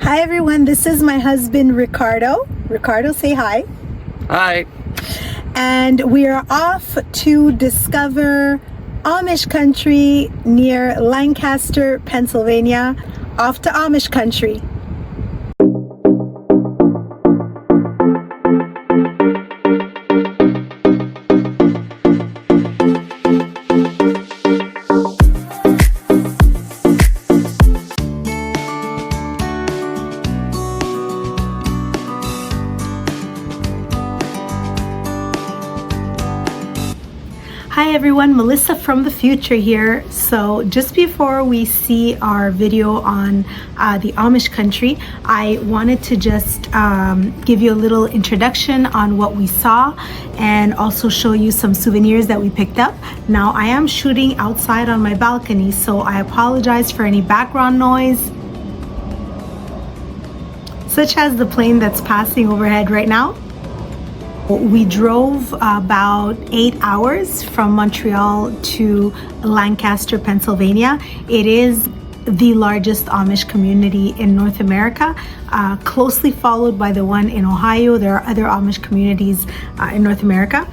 Hi everyone, this is my husband Ricardo. Ricardo, say hi. Hi. And we are off to discover Amish country near Lancaster, Pennsylvania. Off to Amish country. Hi everyone, Melissa from the future here. So just before we see our video on the Amish country, I wanted to just give you a little introduction on what we saw and also show you some souvenirs that we picked up. Now I am shooting outside on my balcony, so I apologize for any background noise, such as the plane that's passing overhead right now. We drove about 8 hours from Montreal to Lancaster, Pennsylvania. It is the largest Amish community in North America, closely followed by the one in Ohio. There are other Amish communities in North America.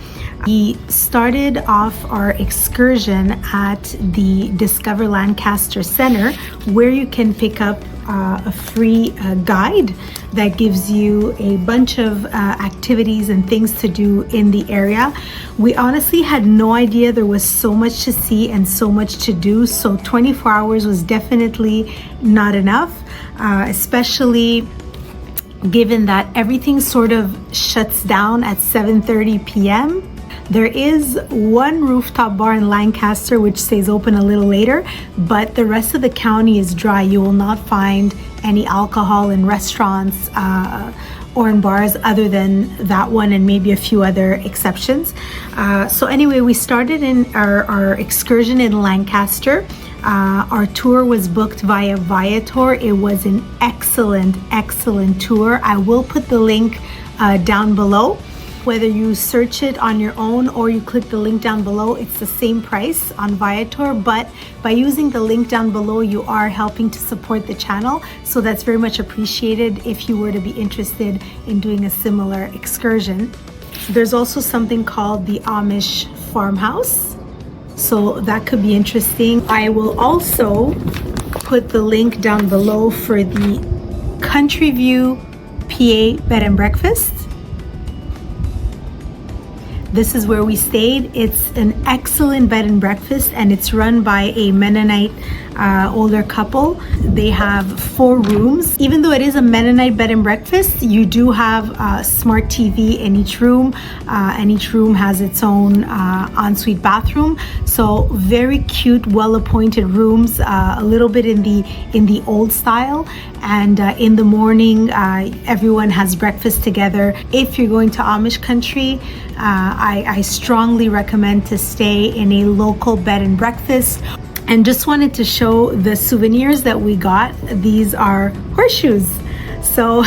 We started off our excursion at the Discover Lancaster Center, where you can pick up a free guide that gives you a bunch of activities and things to do in the area. We honestly had no idea there was so much to see and so much to do, so 24 hours was definitely not enough, especially given that everything sort of shuts down at 7:30 p.m. There is one rooftop bar in Lancaster which stays open a little later, but the rest of the county is dry. You will not find any alcohol in restaurants or in bars other than that one and maybe a few other exceptions. So anyway, we started in our excursion in Lancaster. Our tour was booked via Viator. It was an excellent tour. I will put the link down below. Whether you search it on your own or you click the link down below, it's the same price on Viator, but by using the link down below, you are helping to support the channel. So that's very much appreciated if you were to be interested in doing a similar excursion. There's also something called the Amish farmhouse, so that could be interesting. I will also put the link down below for the Country View PA bed and breakfast. This is where we stayed. It's an excellent bed and breakfast, and it's run by a Mennonite older couple. They have 4 rooms. Even though it is a Mennonite bed and breakfast, you do have a smart TV in each room, and each room has its own ensuite bathroom. So very cute, well-appointed rooms, a little bit in the old style. And in the morning, everyone has breakfast together. If you're going to Amish country, I strongly recommend to stay in a local bed and breakfast. And just wanted to show the souvenirs that we got. These are horseshoes. So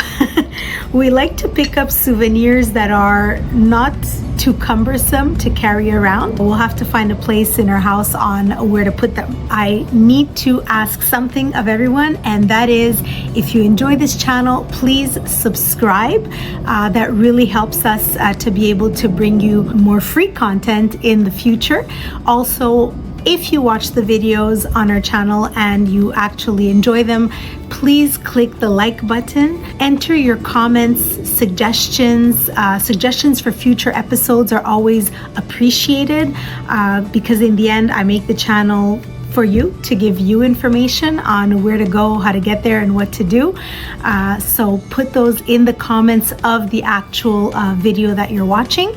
we like to pick up souvenirs that are not too cumbersome to carry around. We'll have to find a place in our house on where to put them. I need to ask something of everyone, and that is, if you enjoy this channel, please subscribe. That really helps us to be able to bring you more free content in the future. Also, if you watch the videos on our channel and you actually enjoy them, please click the like button. Enter your comments, suggestions. Suggestions for future episodes are always appreciated because in the end, I make the channel for you, to give you information on where to go, how to get there, and what to do. So put those in the comments of the actual video that you're watching.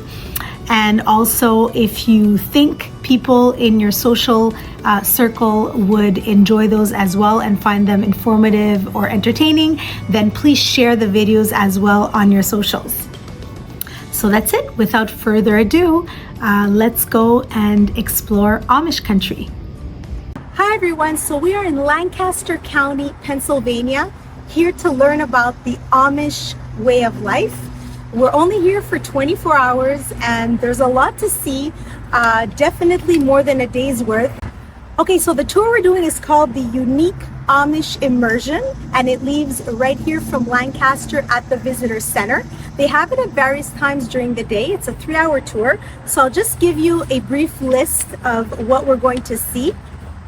And also, if you think people in your social circle would enjoy those as well and find them informative or entertaining, then please share the videos as well on your socials. So that's it. Without further ado, let's go and explore Amish country. Hi everyone, so we are in Lancaster County, Pennsylvania, here to learn about the Amish way of life. We're only here for 24 hours and there's a lot to see, definitely more than a day's worth. Okay, so the tour we're doing is called the Unique Amish immersion, and it leaves right here from Lancaster at the visitor center. They have it at various times during the day. It's a 3-hour tour, so I'll just give you a brief list of what we're going to see.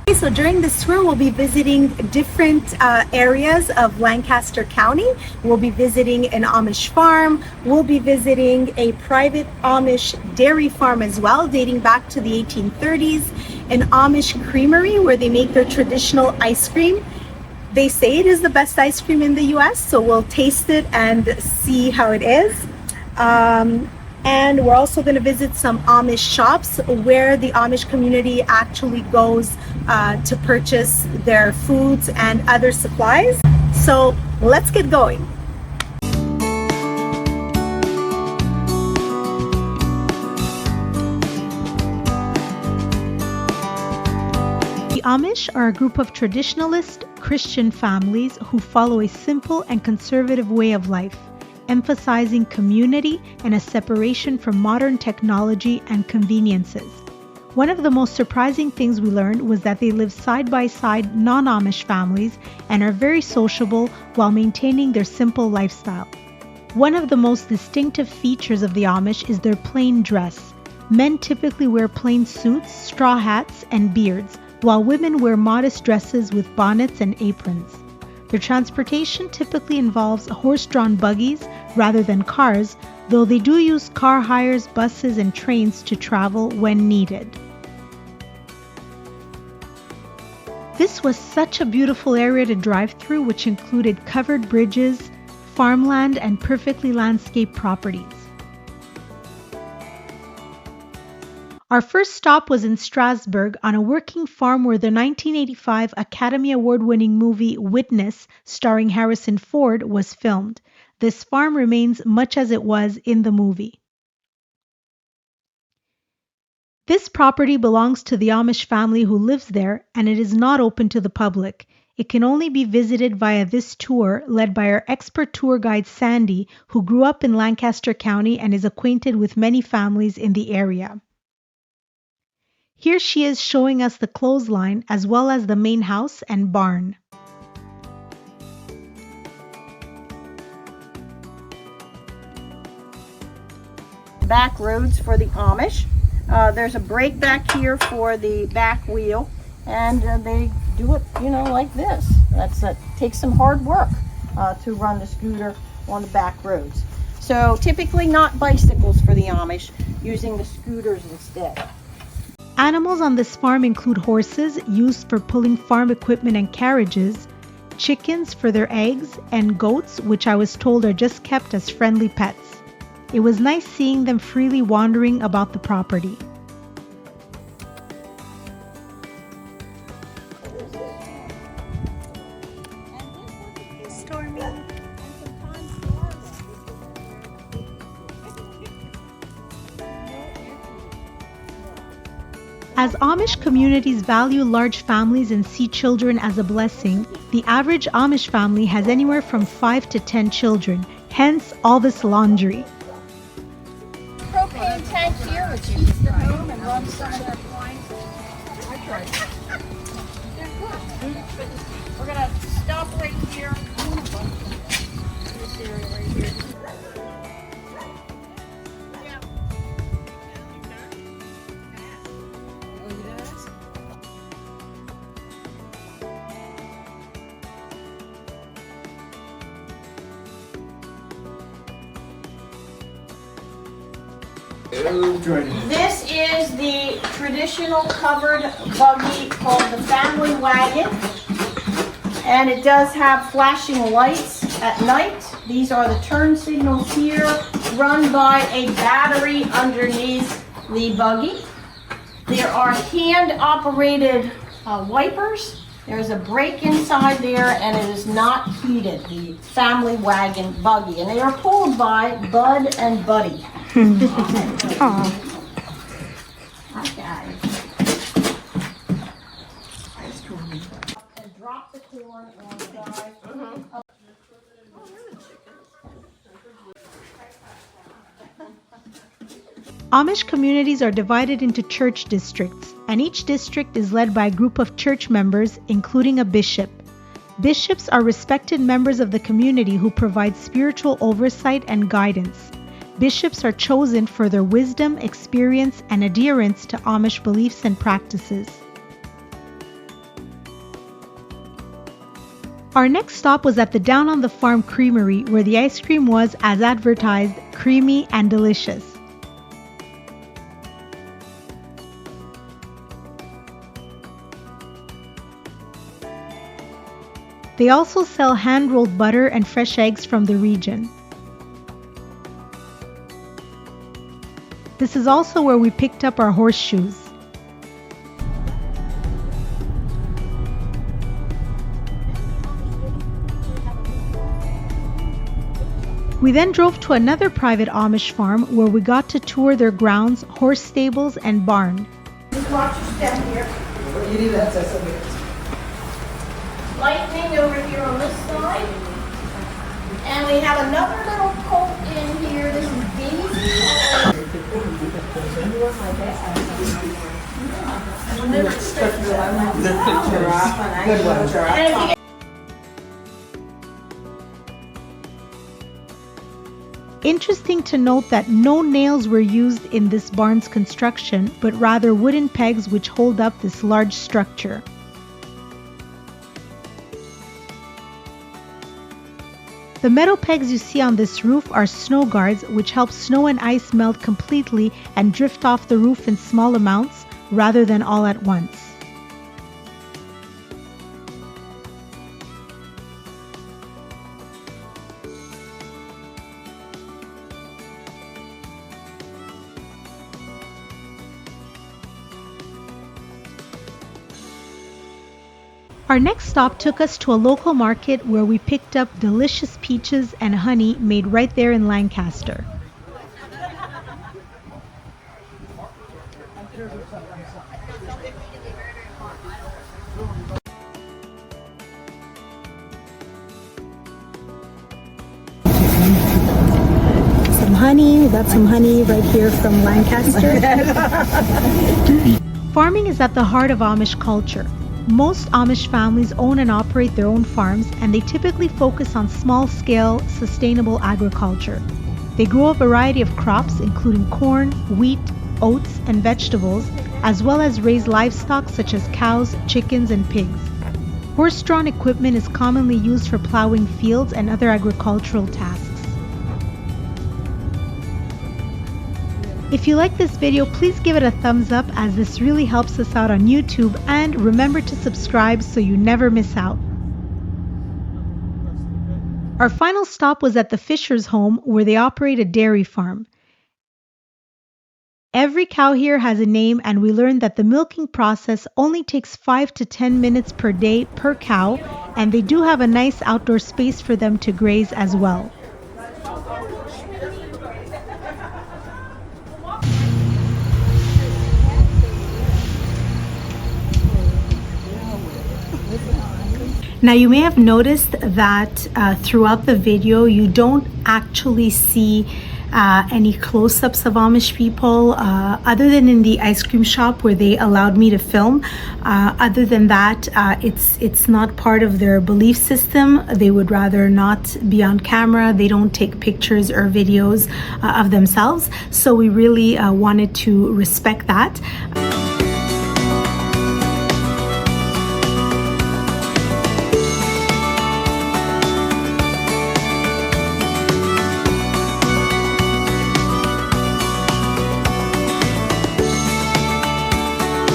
Okay, so during this tour, we'll be visiting different areas of Lancaster County. We'll be visiting an Amish farm. We'll be visiting a private Amish dairy farm as well, dating back to the 1830s, an Amish creamery where they make their traditional ice cream. They say it is the best ice cream in the US, so we'll taste it and see how it is. And we're also going to visit some Amish shops where the Amish community actually goes to purchase their foods and other supplies. So let's get going. The Amish are a group of traditionalist Christian families who follow a simple and conservative way of life, emphasizing community and a separation from modern technology and conveniences. One of the most surprising things we learned was that they live side by side non-Amish families and are very sociable while maintaining their simple lifestyle. One of the most distinctive features of the Amish is their plain dress. Men typically wear plain suits, straw hats, and beards, while women wear modest dresses with bonnets and aprons. Their transportation typically involves horse-drawn buggies rather than cars, though they do use car hires, buses, and trains to travel when needed. This was such a beautiful area to drive through, which included covered bridges, farmland, and perfectly landscaped properties. Our first stop was in Strasbourg on a working farm where the 1985 Academy Award-winning movie Witness, starring Harrison Ford, was filmed. This farm remains much as it was in the movie. This property belongs to the Amish family who lives there, and it is not open to the public. It can only be visited via this tour, led by our expert tour guide Sandy, who grew up in Lancaster County and is acquainted with many families in the area. Here she is showing us the clothesline as well as the main house and barn. Back roads for the Amish. There's a brake back here for the back wheel, and they do it, like this. That takes some hard work to run the scooter on the back roads. So typically not bicycles for the Amish, using the scooters instead. Animals on this farm include horses used for pulling farm equipment and carriages, chickens for their eggs, and goats, which I was told are just kept as friendly pets. It was nice seeing them freely wandering about the property. As Amish communities value large families and see children as a blessing, the average Amish family has anywhere from 5 to 10 children, hence all this laundry. Propane tank here, which heats the home and runs some of their blinds. We're going to stop right here. This area right here. This is the traditional covered buggy called the family wagon, and it does have flashing lights at night. These are the turn signals here, run by a battery underneath the buggy. There are hand-operated wipers. There's a brake inside there, and it is not heated, the family wagon buggy, and they are pulled by Bud and Buddy. Aww. Hi guys. And drop the corn on the guy. Amish communities are divided into church districts, and each district is led by a group of church members, including a bishop. Bishops are respected members of the community who provide spiritual oversight and guidance. Bishops are chosen for their wisdom, experience, and adherence to Amish beliefs and practices. Our next stop was at the Down on the Farm Creamery, where the ice cream was, as advertised, creamy and delicious. They also sell hand-rolled butter and fresh eggs from the region. This is also where we picked up our horseshoes. We then drove to another private Amish farm where we got to tour their grounds, horse stables, and barn. Just watch your step here. Lightning over here on this side. And we have another little colt in here. This is Daisy. Interesting to note that no nails were used in this barn's construction, but rather wooden pegs which hold up this large structure. The metal pegs you see on this roof are snow guards, which help snow and ice melt completely and drift off the roof in small amounts rather than all at once. Our next stop took us to a local market where we picked up delicious peaches and honey made right there in Lancaster. Some honey, we got some honey right here from Lancaster. Farming is at the heart of Amish culture. Most Amish families own and operate their own farms, and they typically focus on small-scale, sustainable agriculture. They grow a variety of crops, including corn, wheat, oats, and vegetables, as well as raise livestock such as cows, chickens, and pigs. Horse-drawn equipment is commonly used for plowing fields and other agricultural tasks. If you like this video, please give it a thumbs up, as this really helps us out on YouTube, and remember to subscribe so you never miss out. Our final stop was at the Fisher's home, where they operate a dairy farm. Every cow here has a name, and we learned that the milking process only takes 5 to 10 minutes per day per cow, and they do have a nice outdoor space for them to graze as well. Now you may have noticed that throughout the video you don't actually see any close-ups of Amish people other than in the ice cream shop where they allowed me to film. Other than that, it's not part of their belief system. They would rather not be on camera. They don't take pictures or videos of themselves. So we really wanted to respect that.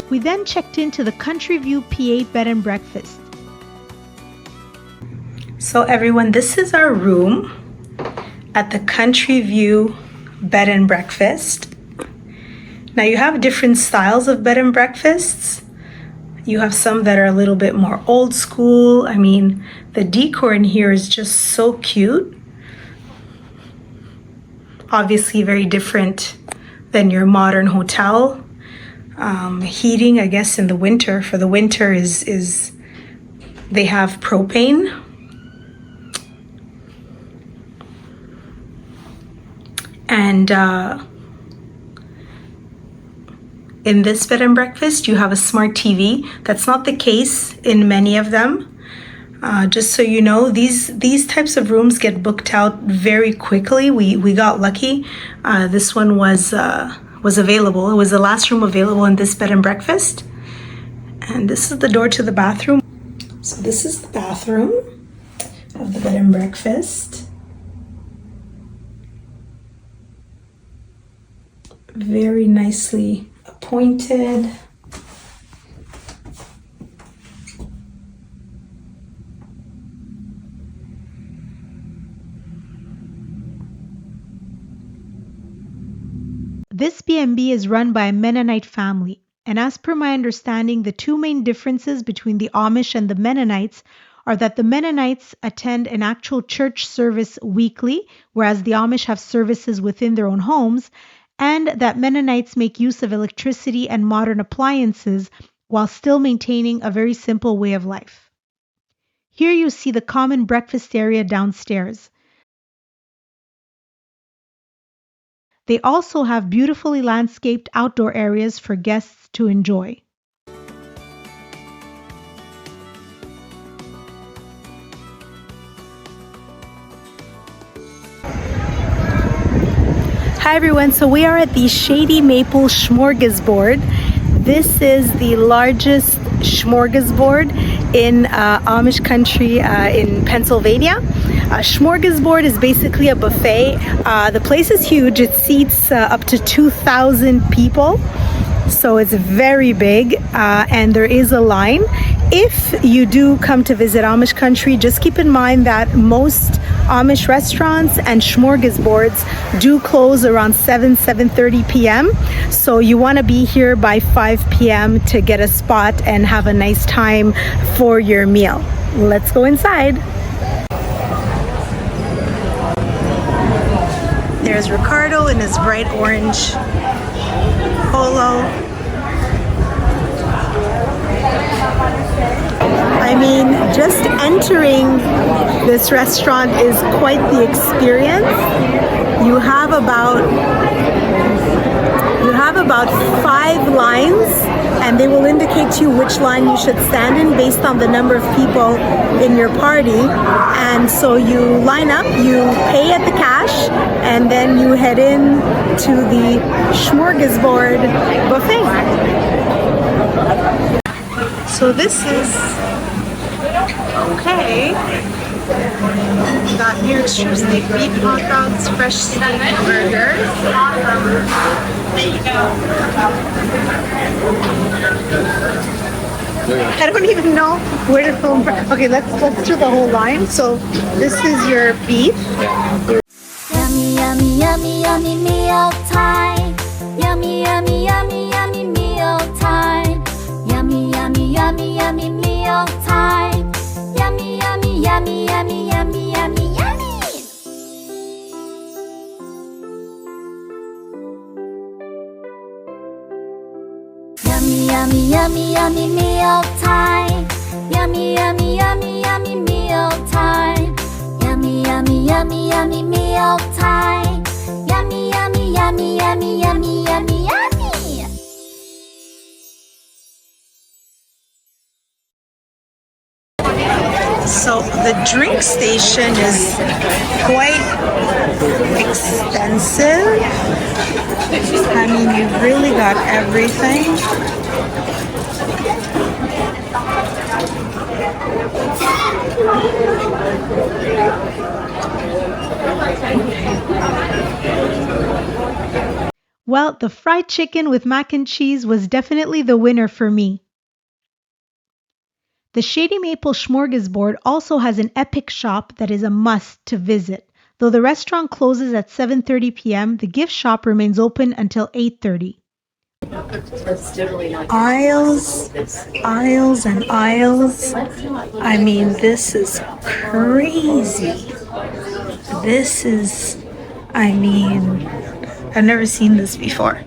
We then checked into the Country View P8 bed and breakfast. So everyone, this is our room at the Country View bed and breakfast. Now you have different styles of bed and breakfasts. You have some that are a little bit more old school. I mean, the decor in here is just so cute. Obviously very different than your modern hotel. Heating, I guess, in the winter, for the winter is they have propane. And in this bed and breakfast, you have a smart TV. That's not the case in many of them. Just so you know, these types of rooms get booked out very quickly. We got lucky. This one was available. It was the last room available in this bed and breakfast. And this is the door to the bathroom. So this is the bathroom of the bed and breakfast. Very nicely appointed. This B&B is run by a Mennonite family, and as per my understanding, the two main differences between the Amish and the Mennonites are that the Mennonites attend an actual church service weekly, whereas the Amish have services within their own homes, and that Mennonites make use of electricity and modern appliances while still maintaining a very simple way of life. Here you see the common breakfast area downstairs. They also have beautifully landscaped outdoor areas for guests to enjoy. Hi everyone, so we are at the Shady Maple Smorgasbord. This is the largest smorgasbord in Amish country in Pennsylvania. A smorgasbord is basically a buffet. The place is huge. It seats up to 2,000 people. So it's very big and there is a line. If you do come to visit Amish country, just keep in mind that most Amish restaurants and smorgasbords do close around 7:30 p.m. So you want to be here by 5 p.m. to get a spot and have a nice time for your meal. Let's go inside. There's Ricardo in his bright orange polo. I mean, just entering this restaurant is quite the experience. You have about 5 lines, and they will indicate to you which line you should stand in based on the number of people in your party. And so you line up, you pay at the cash, and then you head in to the smorgasbord buffet. So this is okay. We got New York strip steak, beef hot dogs, fresh steak burgers. There you go. I don't even know where to film. Okay, let's do the whole line. So this is your beef. Yummy, yummy, yummy, yummy meal time. Yummy, yummy, yummy, yummy meal time. Yummy, yummy, yummy, yummy meal time. Yummy, yummy, yummy, yummy, yummy, yummy, yummy. Yummy, yummy, yummy, yummy meal time. Yummy, yummy, yummy, yummy meal time. Yummy, yummy, yummy, yummy meal time. Yummy, yummy, yummy, yummy, yummy, yummy, yummy. So the drink station is quite extensive. I mean, you've really got everything. Well, the fried chicken with mac and cheese was definitely the winner for me. The Shady Maple Smorgasbord also has an epic shop that is a must to visit. Though the restaurant closes at 7:30 p.m., the gift shop remains open until 8:30. Aisles, aisles and aisles. I mean, this is crazy. This is, I mean, I've never seen this before.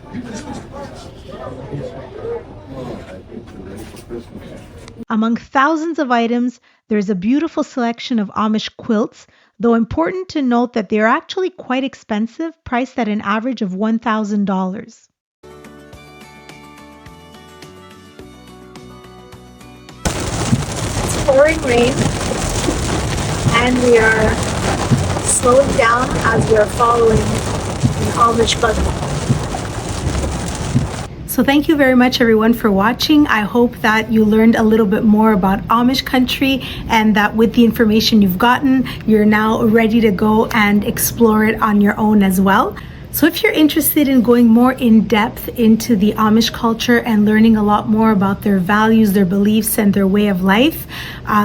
Among thousands of items, there's a beautiful selection of Amish quilts, though important to note that they are actually quite expensive, priced at an average of $1,000. It's pouring rain, and we are slowing down as we are following an Amish buggy. So thank you very much everyone for watching. I hope that you learned a little bit more about Amish country and that with the information you've gotten, you're now ready to go and explore it on your own as well. So if you're interested in going more in depth into the Amish culture and learning a lot more about their values, their beliefs, and their way of life,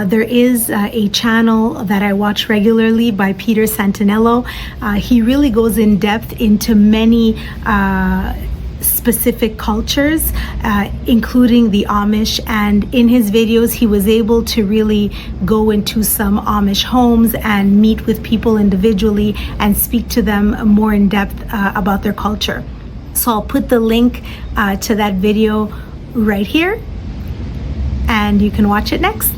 there is a channel that I watch regularly by Peter Santinello. He really goes in depth into many specific cultures, including the Amish, and in his videos he was able to really go into some Amish homes and meet with people individually and speak to them more in depth about their culture. So I'll put the link to that video right here and you can watch it next.